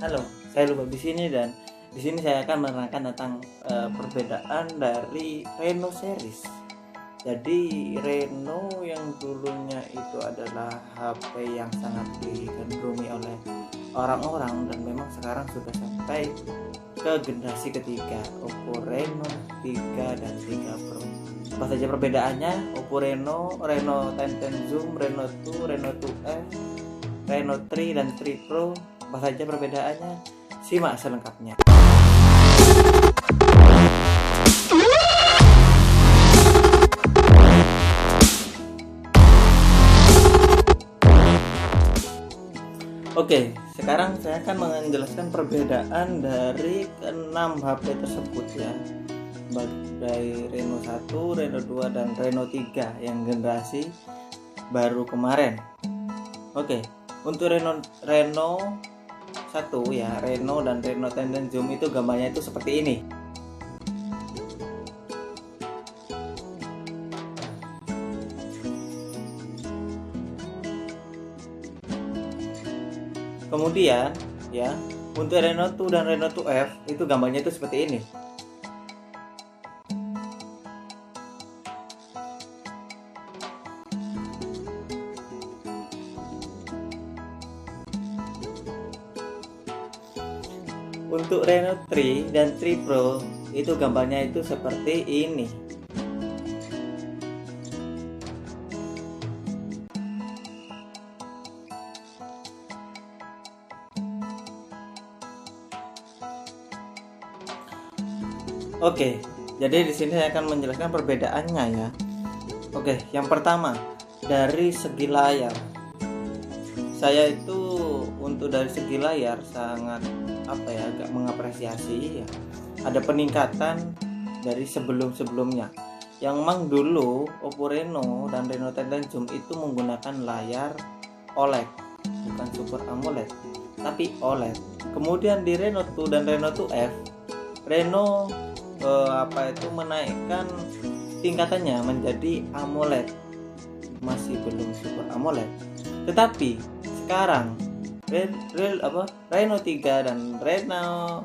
Halo, saya Luba di sini dan di sini saya akan menerangkan tentang perbedaan dari Reno series. Jadi Reno yang dulunya itu adalah HP yang sangat digandrungi oleh orang-orang dan memang sekarang sudah sampai ke generasi ketiga, Oppo Reno 3 dan 3 Pro. Apa saja perbedaannya? Oppo Reno, Reno 10 Zoom, Reno 2, Reno 2F, Reno 3 dan 3 Pro. Apa saja perbedaannya? Simak selengkapnya. Oke, sekarang saya akan menjelaskan perbedaan dari keenam HP tersebut ya. Dari Reno 1, Reno 2 dan Reno 3 yang generasi baru kemarin. Oke, untuk Reno 1 ya, Reno dan Reno 10 Zoom itu gambarnya itu seperti ini. Kemudian ya, untuk Reno 2 dan Reno 2F itu gambarnya itu seperti ini. Untuk Reno 3 dan 3 Pro itu gambarnya itu seperti ini. Oke, jadi di sini saya akan menjelaskan perbedaannya ya. Oke, yang pertama dari segi layar. Saya itu untuk dari segi layar sangat agak mengapresiasi ya. Ada peningkatan dari sebelum-sebelumnya. Yang memang dulu Oppo Reno dan Reno 10 Zoom itu menggunakan layar OLED, bukan Super AMOLED, tapi OLED. Kemudian di Reno 2 dan Reno 2F, Reno menaikkan tingkatannya menjadi AMOLED, masih belum Super AMOLED. Tetapi sekarang Reno 3 dan Reno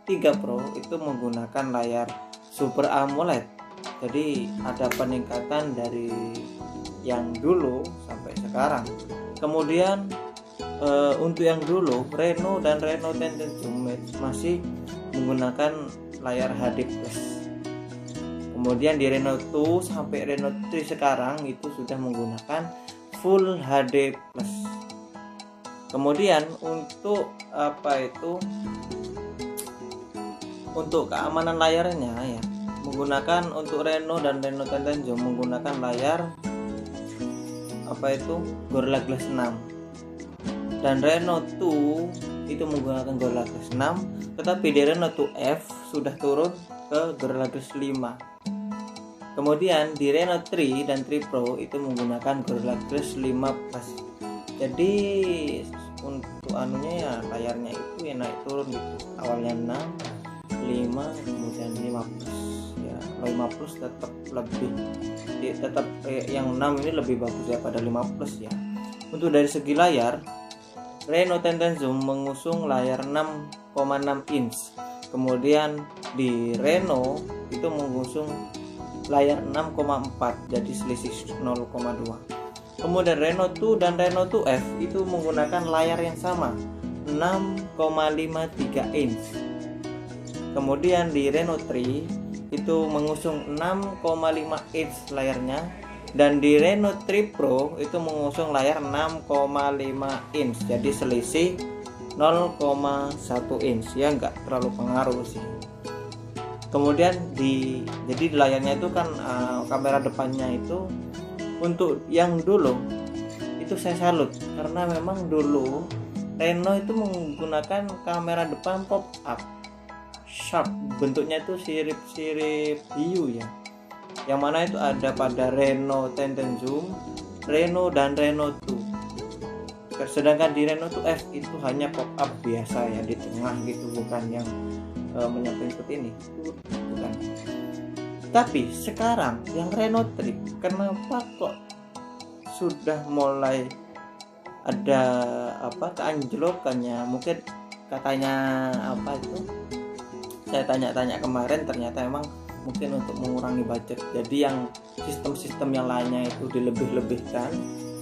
3 Pro itu menggunakan layar Super AMOLED. Jadi ada peningkatan dari yang dulu sampai sekarang. Kemudian untuk yang dulu Reno dan Reno 10 Zoom masih menggunakan layar HD+. Kemudian di Reno 2 sampai Reno 3 sekarang itu sudah menggunakan Full HD+. Kemudian untuk keamanan layarnya ya, menggunakan untuk Reno dan Reno 10 Zoom menggunakan layar Gorilla Glass 6. Dan Reno 2 itu menggunakan Gorilla Glass 6, tetapi di Reno 2F sudah turun ke Gorilla Glass 5. Kemudian di Reno 3 dan 3 Pro itu menggunakan Gorilla Glass 5 Plus. Jadi untuk layarnya itu ya naik turun gitu. Awalnya 6, 5, kemudian 5 Plus. Ya, 5 Plus tetap yang 6 ini lebih bagus daripada 5 Plus ya. Untuk dari segi layar, Reno 10 Zoom mengusung layar 6,6 inch. Kemudian di Reno itu mengusung layar 6,4, jadi selisih 0,2. Kemudian Reno 2 dan Reno 2F itu menggunakan layar yang sama, 6,53 inch. Kemudian di Reno 3 itu mengusung 6,5 inch layarnya, dan di Reno 3 Pro itu mengusung layar 6,5 inch, jadi selisih 0,1 inch ya, nggak terlalu pengaruh sih. Kemudian di layarnya itu kan kamera depannya itu untuk yang dulu itu saya salut, karena memang dulu Reno itu menggunakan kamera depan pop up sharp, bentuknya itu sirip-sirip hiu ya, yang mana itu ada pada Reno 10 Zoom, Reno dan Reno 2. Sedangkan di Reno 2F itu hanya pop up biasa ya di tengah gitu, bukan yang menyamping seperti ini, bukan. Tapi sekarang yang Reno 3 kenapa kok sudah mulai ada keanjlokannya? Mungkin katanya apa itu, saya tanya-tanya kemarin, ternyata emang mungkin untuk mengurangi budget, jadi yang sistem-sistem yang lainnya itu dilebih-lebihkan,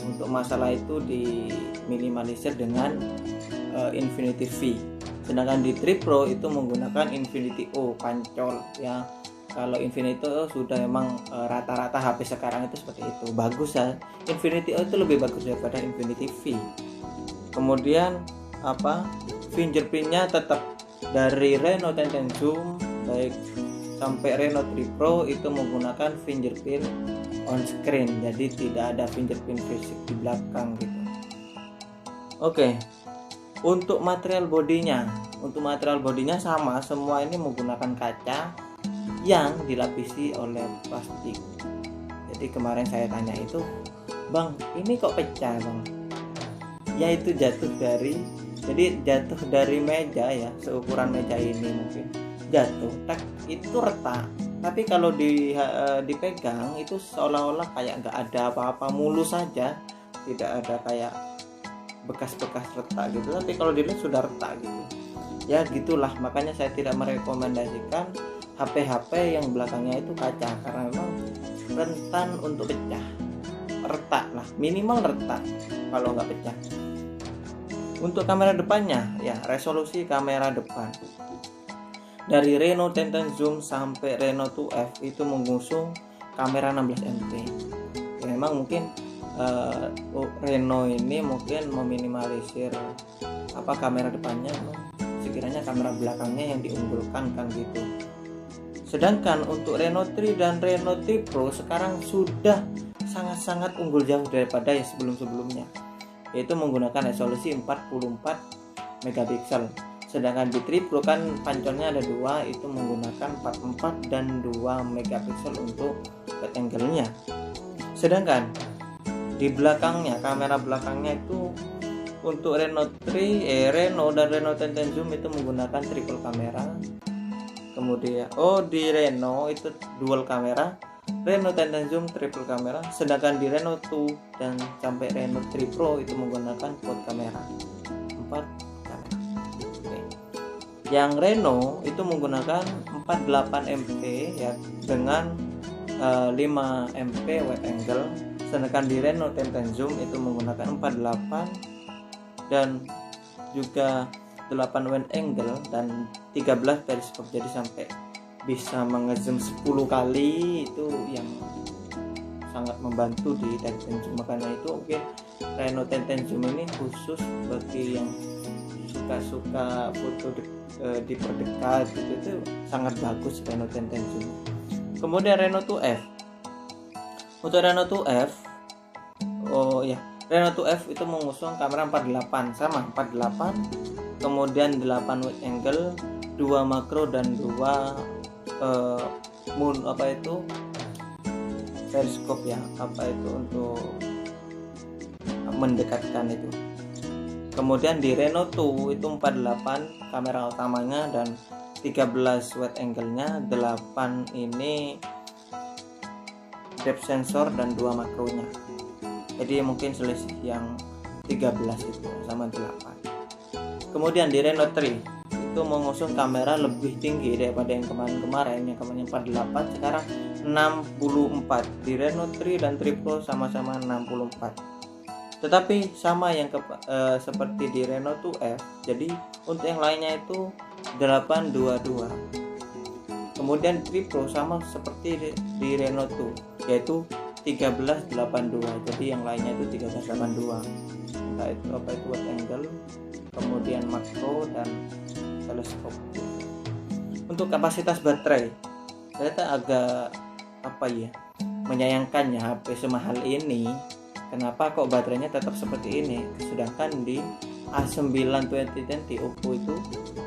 untuk masalah itu diminimalisir dengan Infinity V. Sedangkan di Trip Pro itu menggunakan Infinity O pancol ya. Kalau Infinity O sudah memang rata-rata HP sekarang itu seperti itu. Bagus ya. Infinity O itu lebih bagus daripada Infinity V. Kemudian fingerprintnya tetap dari Reno 10 Zoom baik sampai Reno 3 Pro itu menggunakan fingerprint on screen, jadi tidak ada fingerprint fisik di belakang gitu. Oke. Untuk material bodinya sama, semua ini menggunakan kaca yang dilapisi oleh plastik. Jadi kemarin saya tanya itu, "Bang, ini kok pecah, Bang?" Ya itu jatuh dari meja ya, seukuran meja ini mungkin. Jatuh, itu retak. Tapi kalau dipegang itu seolah-olah kayak nggak ada apa-apa, mulus saja, tidak ada kayak bekas-bekas retak gitu. Tapi kalau dilihat sudah retak gitu. Ya gitulah, makanya saya tidak merekomendasikan HP-HP yang belakangnya itu kaca, karena memang rentan untuk pecah. Retak lah, minimal retak kalau nggak pecah. Untuk kamera depannya, ya resolusi kamera depan dari Reno 10 Zoom sampai Reno 2F itu mengusung kamera 16 MP. Ya, memang mungkin Reno ini mungkin meminimalisir kamera depannya, sekiranya kamera belakangnya yang diunggulkan kan gitu. Sedangkan untuk Reno 3 dan Reno 3 Pro sekarang sudah sangat-sangat unggul jauh daripada yang sebelum-sebelumnya, yaitu menggunakan resolusi 44 megapiksel. Sedangkan di 3 Pro kan pancolnya ada 2, itu menggunakan 44 dan 2 megapiksel untuk wide angle-nya. Sedangkan di belakangnya, kamera belakangnya itu untuk Reno dan Reno 10 Zoom itu menggunakan triple kamera. Kemudian di Reno itu dual kamera, Reno 10 Zoom triple kamera. Sedangkan di Reno 2 dan sampai Reno 3 Pro itu menggunakan quad kamera, 4 kamera. Oke. Yang Reno itu menggunakan 48 MP ya, dengan 5 MP wide angle. Sedangkan di Reno 10 Zoom itu menggunakan 48 dan juga 8 wide angle dan 13 periskop, jadi sampai bisa mengezoom 10 kali, itu yang sangat membantu di 10 Zoom. Makanya itu mungkin Reno 10 Zoom ini khusus bagi yang suka foto diperdekat gitu, itu sangat bagus Reno 10 Zoom. Kemudian Reno 2F. Untuk Reno 2F, Reno 2F itu mengusung kamera 48, sama 48, kemudian 8 wide angle, 2 makro dan 2 periskop ya, untuk mendekatkan itu. Kemudian di Reno 2 itu 48 kamera utamanya dan 13 wide angle-nya, 8 ini depth sensor dan 2 makronya. Jadi mungkin selisih yang 13 itu sama 8. Kemudian di Reno 3 itu mengusung kamera lebih tinggi daripada yang kemarin 48, sekarang 64. Di Reno 3 dan 3 Pro sama-sama 64. Tetapi sama yang seperti di Reno 2F. Jadi untuk yang lainnya itu 822. Kemudian 3 Pro sama seperti di Reno 2, yaitu 1382. Jadi yang lainnya itu 1382. Entah itu wide angle, kemudian makro dan teleskop. Untuk kapasitas baterai, saya agak menyayangkan ya, HP semahal ini kenapa kok baterainya tetap seperti ini, sedangkan di A9 2020 Oppo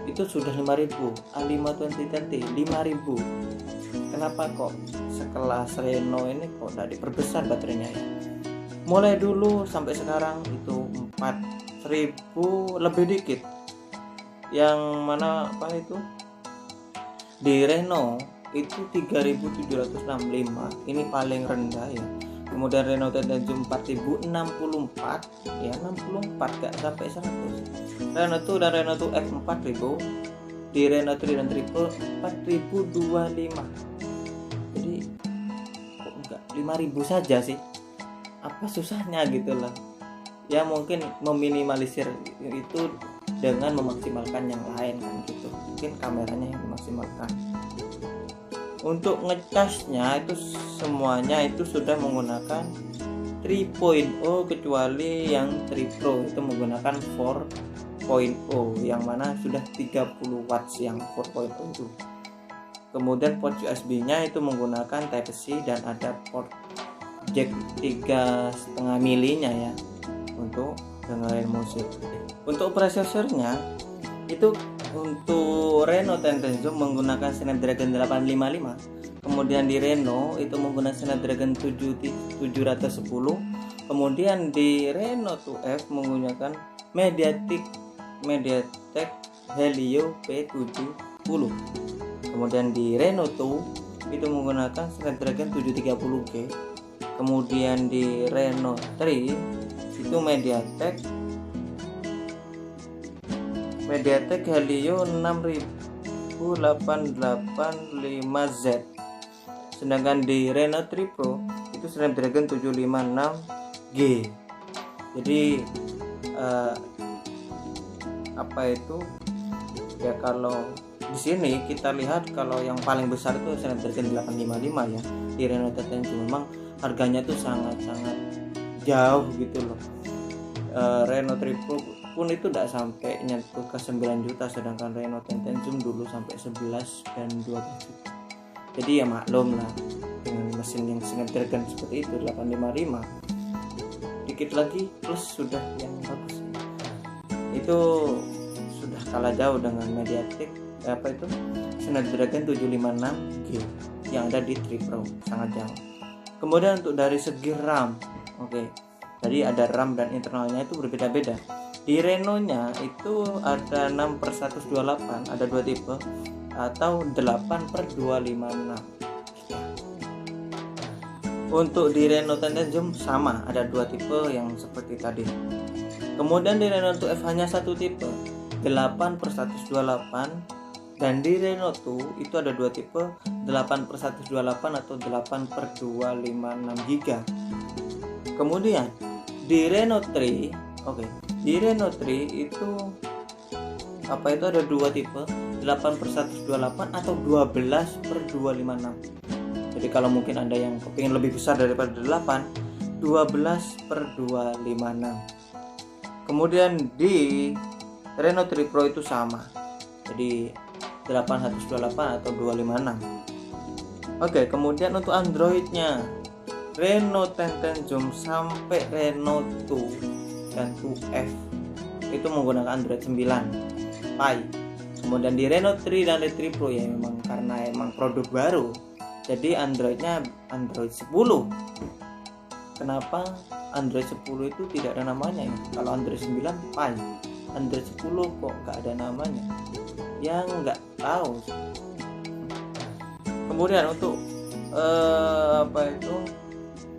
itu sudah 5000, A5 2020 5000. Kenapa kok sekelas Reno ini kok tidak diperbesar baterainya ya? Mulai dulu sampai sekarang itu 4000 lebih dikit. Yang mana di Reno itu 3765, ini paling rendah ya. Kemudian Renault Tandem Zoom 4064 ya, 64 gak sampai 100. Renault 2 dan Renault 2 F 4000. Di Renault 3 dan Triple 4025. Jadi kok enggak 5000 saja sih, apa susahnya gitu loh ya. Mungkin meminimalisir itu dengan memaksimalkan yang lain kan gitu, mungkin kameranya yang dimaksimalkan. Untuk ngecasnya itu semuanya itu sudah menggunakan 3.0 kecuali yang 3 Pro itu menggunakan 4.0 yang mana sudah 30 watts yang 4.0 itu. Kemudian port USB nya itu menggunakan Type-C dan ada port jack 3,5 milinya ya untuk dengerin musik. Untuk prosesornya itu untuk Renault Tandem Zoom menggunakan Snapdragon 855, kemudian di Renault itu menggunakan Snapdragon 710, kemudian di Renault 2F menggunakan MediaTek Helio P70, kemudian di Renault 2 itu menggunakan Snapdragon 730G, kemudian di Renault 3 itu MediaTek Helio 6885Z, sedangkan di Renault 3 Pro itu Snapdragon 756G. Jadi apa itu ya, kalau di sini kita lihat kalau yang paling besar itu Snapdragon 855 ya di Renault Tandem Zoom. Memang harganya tuh sangat-sangat jauh gitu loh. Renault 3 Pro pun itu tidak sampai nyentuh ke 9 juta, sedangkan Renault Tandem Zoom dulu sampai 11 dan 12 juta. Jadi ya maklum lah, dengan mesin yang Snapdragon seperti itu 855, dikit lagi plus sudah yang bagus. Itu sudah kalah jauh dengan MediaTek Snapdragon 756G yang ada di 3 Pro, sangat jauh. Kemudian untuk dari segi RAM, jadi ada RAM dan internalnya itu berbeda-beda. Di Renault-nya itu ada 6/128, ada dua tipe, atau 8/256. Untuk di Renault Tandem Zoom sama, ada dua tipe yang seperti tadi. Kemudian di Renault 2F hanya satu tipe, 8/128, dan di Renault 2 itu ada dua tipe, 8/128 atau 8/256 GB. Kemudian di Renault 3, di Renault 3 itu ada dua tipe, 8/128 atau 12/256. Jadi kalau mungkin ada yang kepingin lebih besar daripada 8, 12/256. Kemudian di Renault 3 Pro itu sama, jadi 8/128 atau 256. Kemudian untuk Androidnya, Renault Tandem Zoom sampai Renault 2 dan 2F itu menggunakan Android 9 Pie. Kemudian di Renault 3 dan 3 Pro ya memang karena produk baru, jadi Androidnya Android 10. Kenapa Android 10 itu tidak ada namanya ya? Kalau Android 9 Pie, Android 10 kok nggak ada namanya? Ya nggak tahu. Kemudian untuk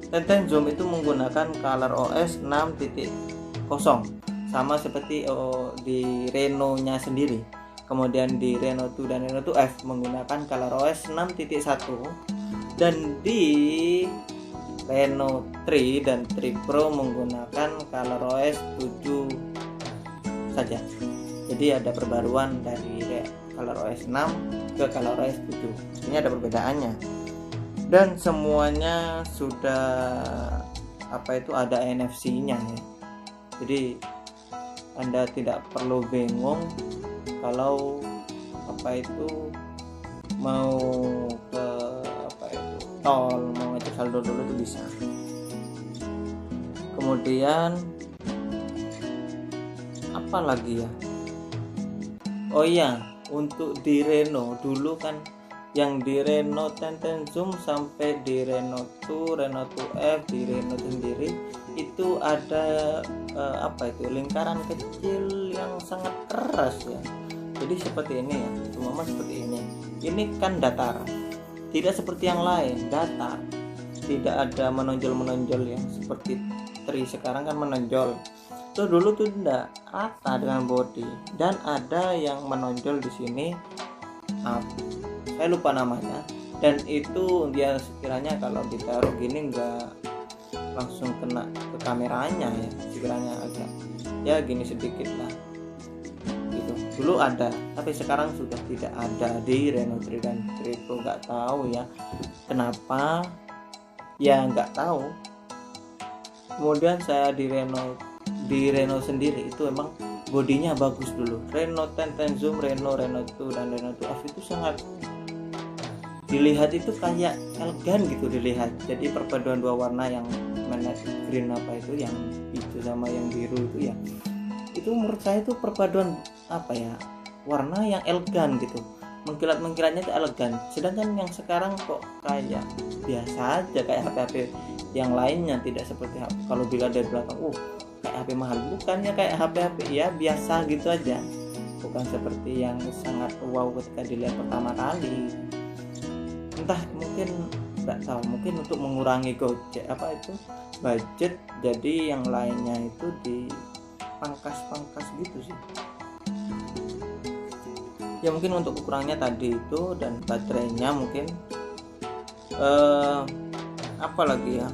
Tandem Zoom itu menggunakan ColorOS 6.0 sama seperti di Renault-nya sendiri. Kemudian di Renault 2 dan Renault 2F menggunakan ColorOS 6.1, dan di Renault 3 dan 3 Pro menggunakan ColorOS 7 saja. Jadi ada perbaruan dari ColorOS 6 ke ColorOS 7. Ini ada perbedaannya. Dan semuanya sudah ada NFC-nya ya. Jadi Anda tidak perlu bingung kalau mau ke tol, mau ngecek saldo dulu itu bisa. Kemudian apa lagi ya? Untuk di Renault dulu kan yang di Renault Tandem Zoom sampai di Renault 2, Renault 2F, di Renault sendiri itu ada lingkaran kecil yang sangat keras ya. Jadi seperti ini ya, cuma seperti ini. Ini kan datar, tidak seperti yang lain datar. tidak ada menonjol yang seperti tri sekarang kan menonjol. Tuh dulu tuh enggak rata dengan body, dan ada yang menonjol di sini, saya lupa namanya, dan itu dia sekiranya kalau ditaruh gini enggak langsung kena ke kameranya ya, sekiranya agak ya gini sedikit lah gitu. Dulu ada, tapi sekarang sudah tidak ada di Reno 3 dan 3 Pro. Nggak tahu ya kenapa, ya nggak tahu. Kemudian saya di Reno sendiri itu emang bodinya bagus dulu. Reno 10 zoom, Reno 2 dan Reno 2F itu sangat dilihat itu kayak elegan gitu dilihat. Jadi perpaduan dua warna yang green apa itu, yang hijau sama yang biru itu ya, itu menurut saya itu perpaduan apa ya, warna yang elegan gitu, mengkilatnya itu elegan. Sedangkan yang sekarang kok kayak biasa aja, kayak HP-HP yang lainnya, tidak seperti kalau dilihat dari belakang kayak HP mahal, bukannya kayak HP-HP ya biasa gitu aja, bukan seperti yang sangat wow ketika dilihat pertama kali. Entah, mungkin nggak tahu, mungkin untuk mengurangi budget, jadi yang lainnya itu dipangkas gitu sih ya. Mungkin untuk ukurannya tadi itu, dan baterainya mungkin apa lagi ya,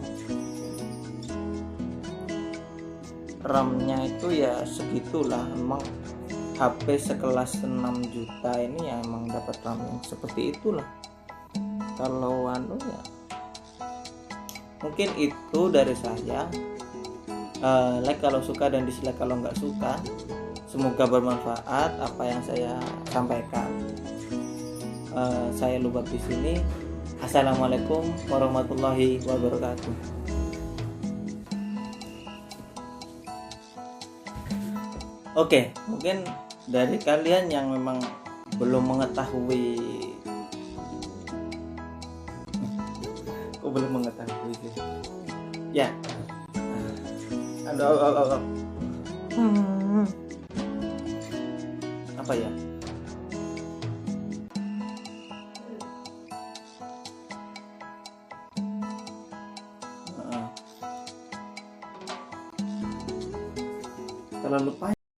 RAM-nya itu ya segitulah. Emang HP sekelas 6 juta ini ya emang dapat RAM yang seperti itulah. Kalau ya mungkin itu dari saya. Like kalau suka dan dislike kalau nggak suka. Semoga bermanfaat apa yang saya sampaikan. Saya Lubab di sini. Assalamualaikum warahmatullahi wabarakatuh. Oke, mungkin dari kalian yang memang belum mengetahui, sih ya, apa ya, kalau lupa